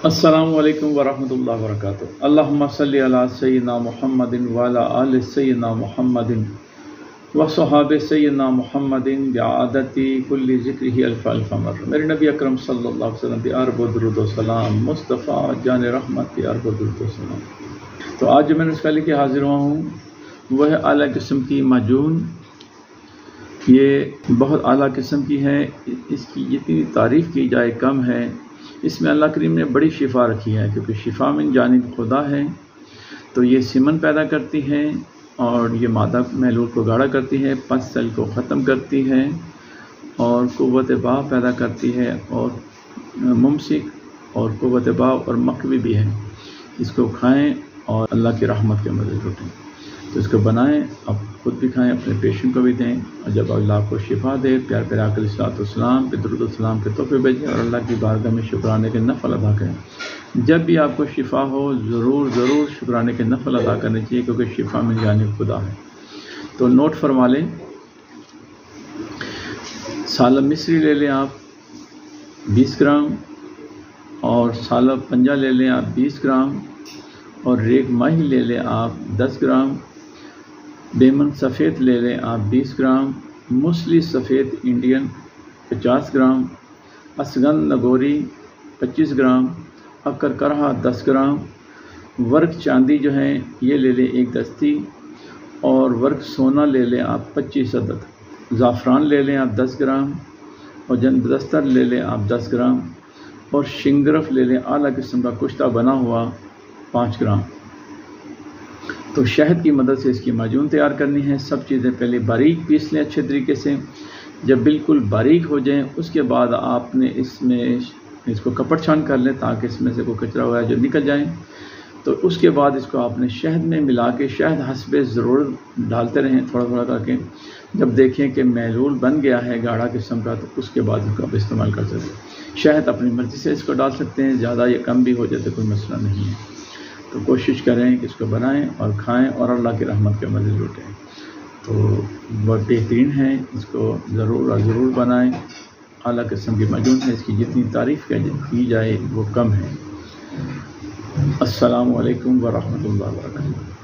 السلام علیکم ورحمۃ اللہ وبرکاتہ۔ اللہم صلی علی سیدنا محمد وعلی آل سیدنا محمد وصحاب سیدنا محمد بعدد کل ذکرہ الف الف مرہ۔ میرے نبی اکرم صلی اللہ علیہ وسلم پہ عرب و درود و سلام، مصطفیٰ جان رحمت پہ عرب و درود و سلام۔ تو آج جو میں نے اس کا لے کے حاضر ہوا ہوں وہ ہے اعلیٰ قسم کی معجون۔ یہ بہت اعلیٰ قسم کی ہے، اس کی جتنی تعریف کی جائے کم ہے۔ اس میں اللہ کریم نے بڑی شفا رکھی ہے، کیونکہ شفا من جانب خدا ہے۔ تو یہ سمن پیدا کرتی ہے اور یہ مادہ محلول کو گاڑھا کرتی ہے، پس سیل کو ختم کرتی ہے اور قوت باء پیدا کرتی ہے، اور ممسک اور قوت باء اور مقوی بھی ہے۔ اس کو کھائیں اور اللہ کی رحمت کے مزے لوٹیں۔ تو اس کو بنائیں، اب خود بھی کھائیں، اپنے پیشنٹ کو بھی دیں، اور جب اللہ کو شفا دے پیار پیارے آقا علیہ الصلوۃ والسلام پہ درود السلام کے تحفے بھیجیں اور اللہ کی بارگاہ میں شکرانے کے نفل ادا کریں۔ جب بھی آپ کو شفا ہو ضرور شکرانے کے نفل ادا کرنے چاہیے، کیونکہ شفا من جانب خدا ہے۔ تو نوٹ فرما لیں، سالب مصری لے لیں آپ 20 گرام، اور سالب پنجہ لے لیں آپ 20 گرام، اور ریگ ماہی لے لیں آپ 10 گرام، بیمن سفید لے لیں آپ 20 گرام، موسلی سفید انڈین 50 گرام، اسگن نگوری 25 گرام، اکر کرہا 10 گرام، ورق چاندی جو ہیں یہ لے لیں 1 دستی، اور ورق سونا لے لیں آپ 25 عدد، زعفران لے لیں آپ 10 گرام، اور جند دستر لے لیں آپ 10 گرام، اور شنگرف لے لیں اعلیٰ قسم کا کشتہ بنا ہوا 5 گرام۔ تو شہد کی مدد سے اس کی معجون تیار کرنی ہے۔ سب چیزیں پہلے باریک پیس لیں اچھے طریقے سے۔ جب بالکل باریک ہو جائیں اس کے بعد آپ نے اس کو کپڑ چھان کر لیں تاکہ اس میں سے کوئی کچرا وغیرہ جو نکل جائیں۔ تو اس کے بعد اس کو آپ نے شہد میں ملا کے، شہد حسب ضرورت ڈالتے رہیں تھوڑا تھوڑا کر کے۔ جب دیکھیں کہ محلول بن گیا ہے گاڑھا قسم کا، تو اس کے بعد اس کو آپ استعمال کر سکتے ہیں۔ شہد اپنی مرضی سے اس کو ڈال سکتے ہیں، زیادہ یا کم بھی ہو جائے تو کوئی مسئلہ نہیں ہے۔ تو کوشش کریں کہ اس کو بنائیں اور کھائیں اور اللہ کی رحمت کے مزے لوٹیں۔ تو بہت بہترین ہے، اس کو ضرور بنائیں۔ اعلیٰ قسم کی معجون ہے، اس کی جتنی تعریف کی جائے وہ کم ہے۔ السلام علیکم ورحمۃ اللہ وبرکاتہ۔